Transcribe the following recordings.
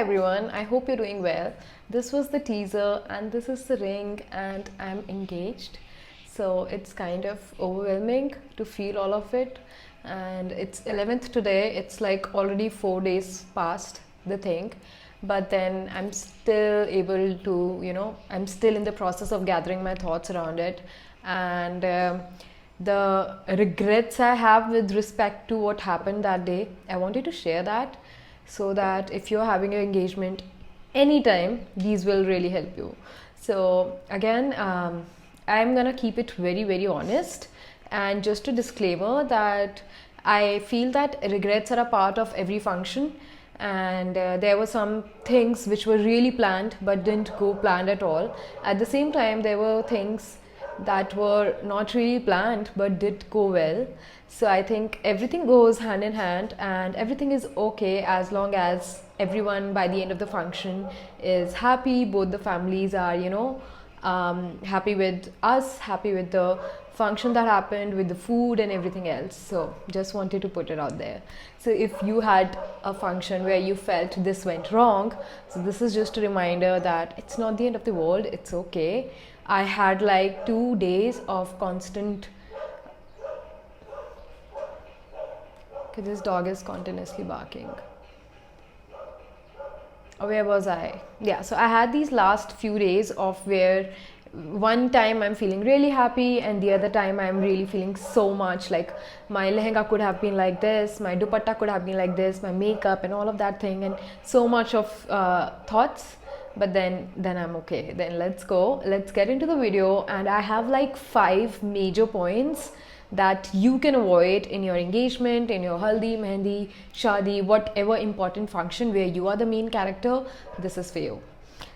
everyone, I hope you're doing well. This was the teaser and this is the ring and I'm engaged. So it's kind of overwhelming to feel all of it. And it's 11th today, it's like already 4 days past the thing. But then I'm still able to, I'm still in the process of gathering my thoughts around it. And the regrets I have with respect to what happened that day, I wanted to share that so that if you're having an engagement anytime, these will really help you. So again, I'm gonna keep it very, very honest, and just a disclaimer that I feel that regrets are a part of every function, and there were some things which were really planned but didn't go planned at all. At the same time, there were things that were not really planned but did go well. So I think everything goes hand in hand and everything is okay as long as everyone by the end of the function is happy. Both the families are, happy with us, happy with the function that happened, with the food and everything else. So just wanted to put it out there. So if you had a function where you felt this went wrong, so this is just a reminder that it's not the end of the world, it's okay. I had like 2 days of constant. Okay, this dog is continuously barking. Where was I? Yeah, so I had these last few days of where one time I'm feeling really happy and the other time I'm really feeling so much like my lehenga could have been like this, my dupatta could have been like this, my makeup and all of that thing, and so much of thoughts. But then I'm okay. Then let's get into the video, and I have like 5 major points that you can avoid in your engagement, in your haldi, mehndi, shadi, whatever important function where you are the main character. This is for you.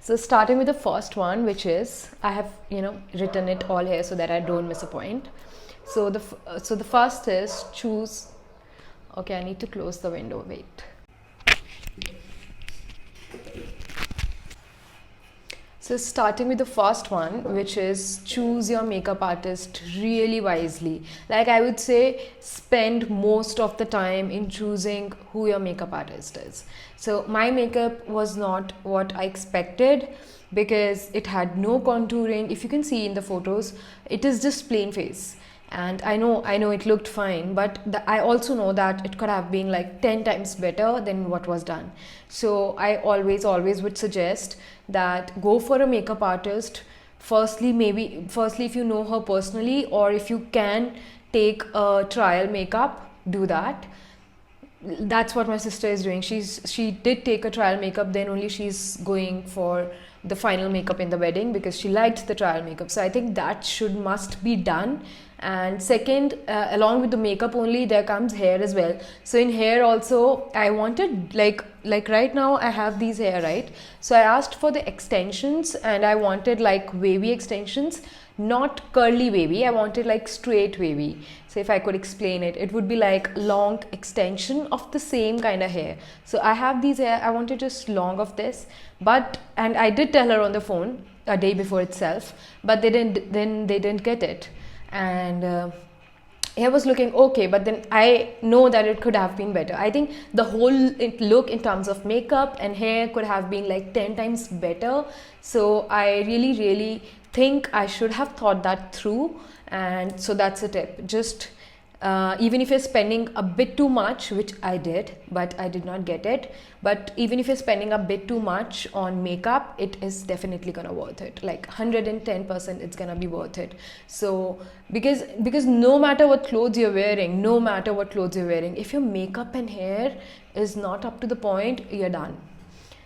So starting with the first one, which is, I have written it all here so that I don't miss a point. So the first is choose. Okay, I need to close the window. Wait. So starting with the first one, which is choose your makeup artist really wisely. Like I would say, spend most of the time in choosing who your makeup artist is. So my makeup was not what I expected because it had no contouring. If you can see in the photos, it is just plain face. And I know it looked fine, but I also know that it could have been like 10 times better than what was done. So I always would suggest that go for a makeup artist. Firstly, if you know her personally, or if you can take a trial makeup, do that. That's what my sister is doing. She did take a trial makeup, then only she's going for the final makeup in the wedding because she liked the trial makeup. So I think that must be done. And second, along with the makeup only, there comes hair as well. So in hair also, I wanted like right now I have these hair, right? So I asked for the extensions and I wanted like wavy extensions, not curly wavy. I wanted like straight wavy. So if I could explain it, it would be like long extension of the same kind of hair. So I have these hair, I wanted just long of this, and I did tell her on the phone a day before itself, but they didn't get it. And hair was looking okay, but then I know that it could have been better. I think the whole look in terms of makeup and hair could have been like 10 times better. So I really think I should have thought that through. And so that's a tip. Just even if you're spending a bit too much, which I did, but I did not get it. But even if you're spending a bit too much on makeup, it is definitely gonna worth it. Like 110%, it's gonna be worth it. So because no matter what clothes you're wearing, if your makeup and hair is not up to the point, you're done.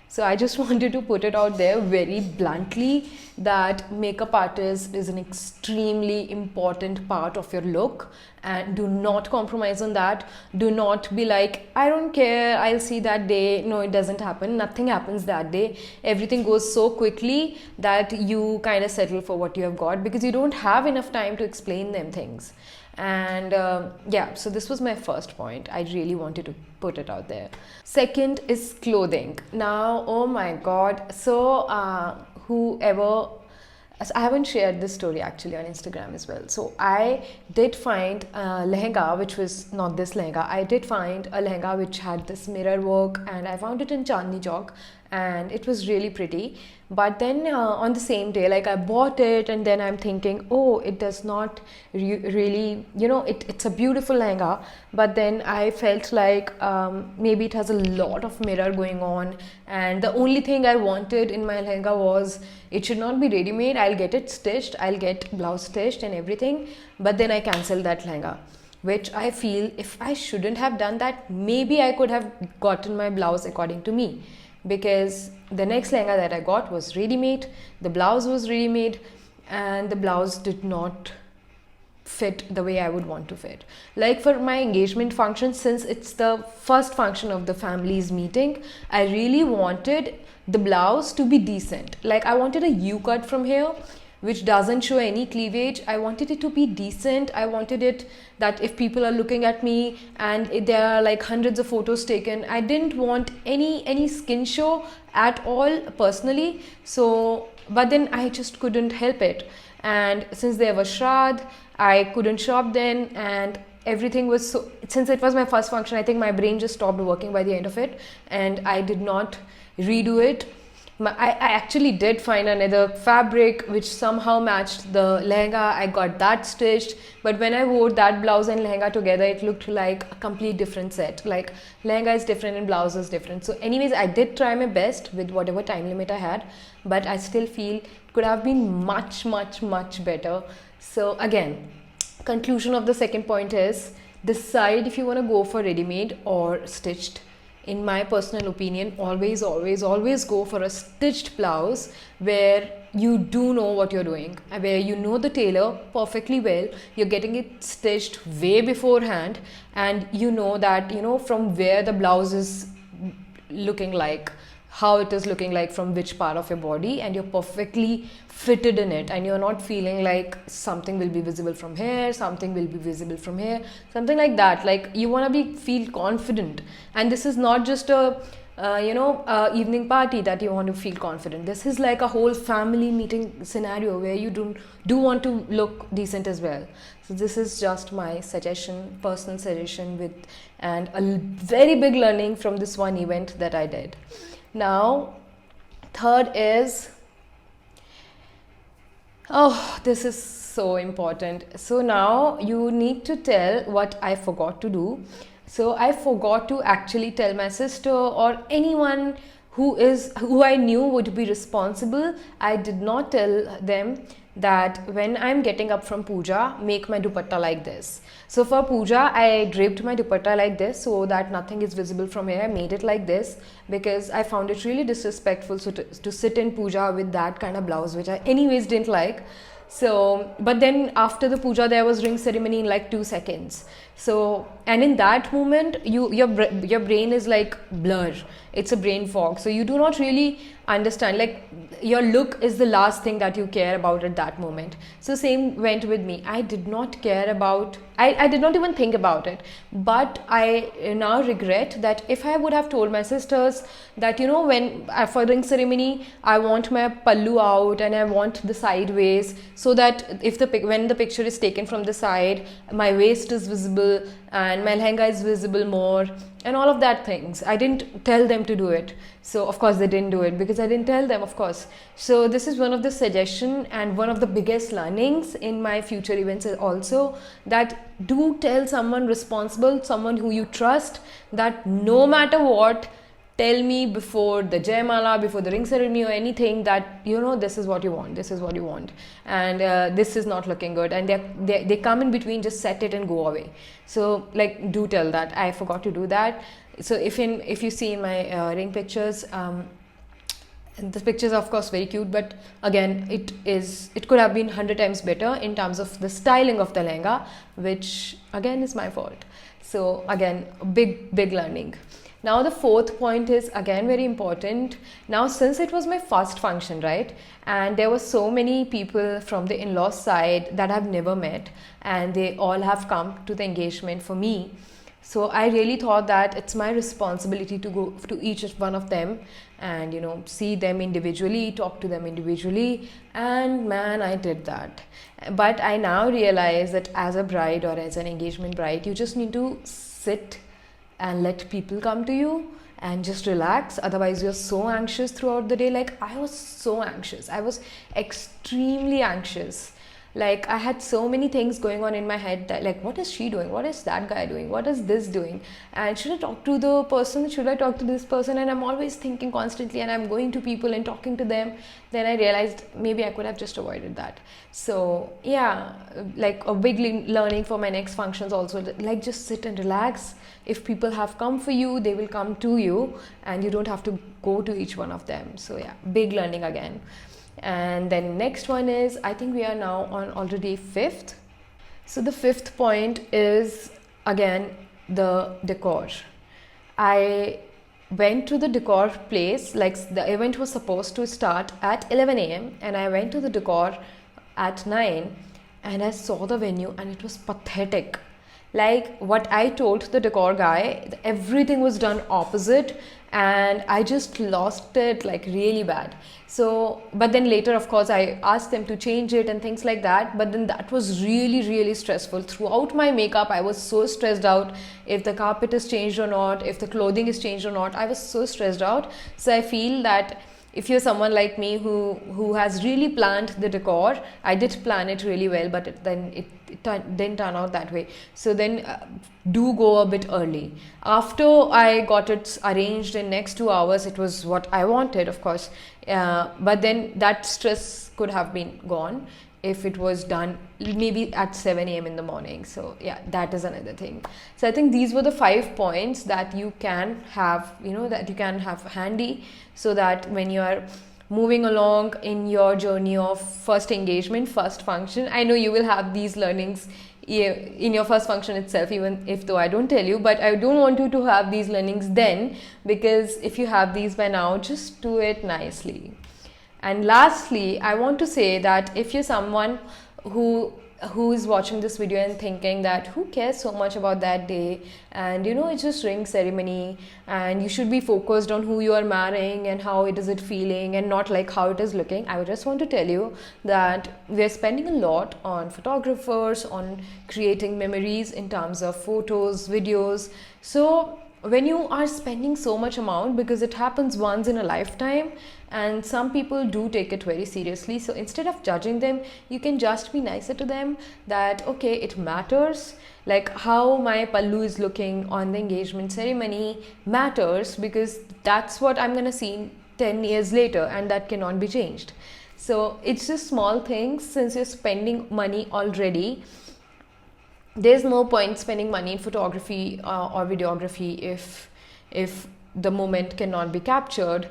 So I just wanted to put it out there very bluntly that makeup artist is an extremely important part of your look, and do not compromise on that. Do not be like, I don't care, I'll see that day. No, it doesn't happen. Nothing happens that day. Everything goes so quickly that you kind of settle for what you have got because you don't have enough time to explain them things. And yeah, so this was my first point. I really wanted to put it out there. Second is clothing. Now, oh my god, so I haven't shared this story actually on Instagram as well. So I did find a lehenga, which was not this lehenga. I did find a lehenga which had this mirror work, and I found it in Chandni Chowk, and it was really pretty. But then on the same day, like I bought it, and then I'm thinking, oh, it does not really, it's a beautiful lehenga, but then I felt like maybe it has a lot of mirror going on, and the only thing I wanted in my lehenga was it should not be ready made. I'll get it stitched, I'll get blouse stitched and everything, but then I cancelled that lehenga, which I feel if I shouldn't have done that, maybe I could have gotten my blouse according to me, because the next lehenga that I got was ready made, the blouse was ready made, and the blouse did not fit the way I would want to fit. Like for my engagement function, since it's the first function of the family's meeting, I really wanted the blouse to be decent. Like I wanted a U-cut from here which doesn't show any cleavage. I wanted it to be decent. I wanted it that if people are looking at me and there are like hundreds of photos taken, I didn't want any skin show at all personally. So but then I just couldn't help it, and since there was Shraddh, I couldn't shop then, and everything was so, since it was my first function, I think my brain just stopped working by the end of it, and I did not redo it. I actually did find another fabric which somehow matched the lehenga. I got that stitched, but when I wore that blouse and lehenga together, it looked like a complete different set. Like lehenga is different and blouse is different. So anyways, I did try my best with whatever time limit I had, but I still feel it could have been much better. So again, conclusion of the second point is decide if you want to go for ready-made or stitched. In my personal opinion, always go for a stitched blouse where you do know what you're doing, where you know the tailor perfectly well, you're getting it stitched way beforehand, and you know that, from where the blouse is looking like, how it is looking like from which part of your body, and you're perfectly fitted in it, and you're not feeling like something will be visible from here, something will be visible from here, something like that. Like you want to feel confident, and this is not just a evening party that you want to feel confident. This is like a whole family meeting scenario where you do want to look decent as well. So this is just my suggestion, personal suggestion, and a very big learning from this one event that I did. Now, third is, this is so important. So now you need to tell what I forgot to do. So I forgot to actually tell my sister or anyone who I knew would be responsible. I did not tell them that when I'm getting up from puja, make my dupatta like this. So for puja, I draped my dupatta like this so that nothing is visible from here. I made it like this because I found it really disrespectful to sit in puja with that kind of blouse, which I anyways didn't like. So, but then after the puja, there was ring ceremony in like 2 seconds. So, and in that moment, your brain is like blur. It's a brain fog. So you do not really understand. Like your look is the last thing that you care about at that moment. So same went with me. I did not care about. I did not even think about it. But I now regret that if I would have told my sisters that, when for ring ceremony, I want my pallu out and I want the sideways, so that when the picture is taken from the side, my waist is visible and my lehenga is visible more and all of that things. I didn't tell them to do it. So of course they didn't do it because I didn't tell them, of course. So this is one of the suggestion and one of the biggest learnings in my future events also, that do tell someone responsible, someone who you trust, that no matter what, tell me before the Jaimala, before the ring ceremony or anything, that this is what you want, and this is not looking good, and they come in between, just set it and go away. So like, do tell that. I forgot to do that. So if you see in my ring pictures, the pictures are of course very cute, but again it could have been 100 times better in terms of the styling of the lehenga, which again is my fault. So again, big learning. Now the fourth point is again very important. Now since it was my first function, right, and there were so many people from the in-laws side that I've never met, and they all have come to the engagement for me. So I really thought that it's my responsibility to go to each one of them and see them individually, talk to them individually, and man, I did that. But I now realize that as a bride or as an engagement bride, you just need to sit and let people come to you and just relax. Otherwise you're so anxious throughout the day. Like I was so anxious, I was extremely anxious. Like I had so many things going on in my head, that like, what is she doing, what is that guy doing, what is this doing, and should I talk to the person, should I talk to this person? And I'm always thinking constantly, and I'm going to people and talking to them. Then I realized maybe I could have just avoided that. So yeah, like a big learning for my next functions also, like just sit and relax. If people have come for you, they will come to you, and you don't have to go to each one of them. So yeah, big learning again. And then next one is, I think we are now on already 5th. So the 5th point is again the decor. I went to the decor place, like the event was supposed to start at 11 a.m. and I went to the decor at 9, and I saw the venue and it was pathetic. Like what I told the decor guy, everything was done opposite, and I just lost it like really bad. So but then later of course I asked them to change it and things like that, but then that was really stressful. Throughout my makeup I was so stressed out, if the carpet is changed or not, if the clothing is changed or not, I was so stressed out. So I feel that if you're someone like me who has really planned the decor, I did plan it really well, but it didn't turn out that way. So then do go a bit early. After I got it arranged in next 2 hours, it was what I wanted, of course, but then that stress could have been gone if it was done maybe at 7 a.m. in the morning. So yeah, that is another thing. So I think these were the 5 points that you can have, that you can have handy, so that when you are moving along in your journey of first engagement, first function, I know you will have these learnings in your first function itself, even if though I don't tell you, but I don't want you to have these learnings then, because if you have these by now, just do it nicely. And lastly, I want to say that if you're someone who is watching this video and thinking that who cares so much about that day, and it's just ring ceremony, and you should be focused on who you are marrying and how it is feeling, and not like how it is looking, I would just want to tell you that we're spending a lot on photographers, on creating memories in terms of photos, videos. So when you are spending so much amount, because it happens once in a lifetime, and some people do take it very seriously, so instead of judging them, you can just be nicer to them, that okay, it matters, like how my pallu is looking on the engagement ceremony matters, because that's what I'm gonna see 10 years later, and that cannot be changed. So it's just small things. Since you're spending money already, there's no point spending money in photography or videography if the moment cannot be captured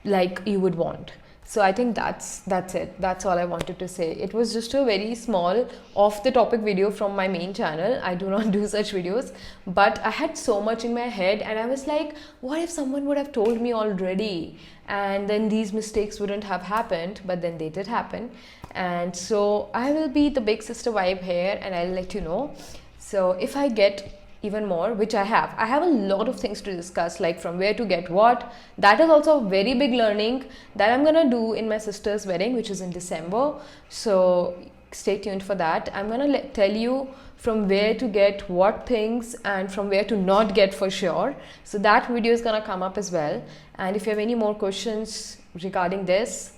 like you would want. So I think that's it. That's all I wanted to say. It was just a very small off the topic video from my main channel. I do not do such videos, but I had so much in my head, and I was like, what if someone would have told me already, and then these mistakes wouldn't have happened, but then they did happen. And so I will be the big sister vibe here, and I'll let you know. So if I get even more, which I have a lot of things to discuss, like from where to get what. That is also a very big learning that I'm gonna do in my sister's wedding, which is in December. So stay tuned for that. I'm gonna tell you from where to get what things and from where to not get for sure. So that video is gonna come up as well. And if you have any more questions regarding this,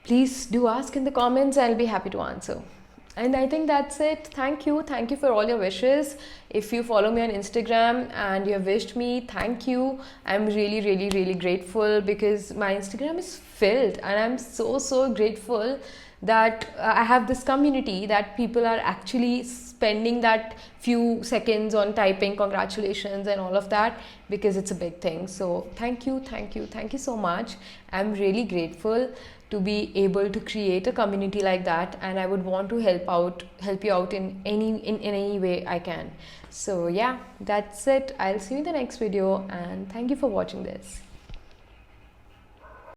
please do ask in the comments. I'll be happy to answer. And I think that's it. Thank you for all your wishes. If you follow me on Instagram and you have wished me, thank you. I'm really grateful, because my Instagram is filled, and I'm so grateful that I have this community, that people are actually spending that few seconds on typing congratulations and all of that, because it's a big thing. So thank you so much. I'm really grateful to be able to create a community like that, and I would want to help you out in any way I can. So yeah, that's it. I'll see you in the next video, and thank you for watching this.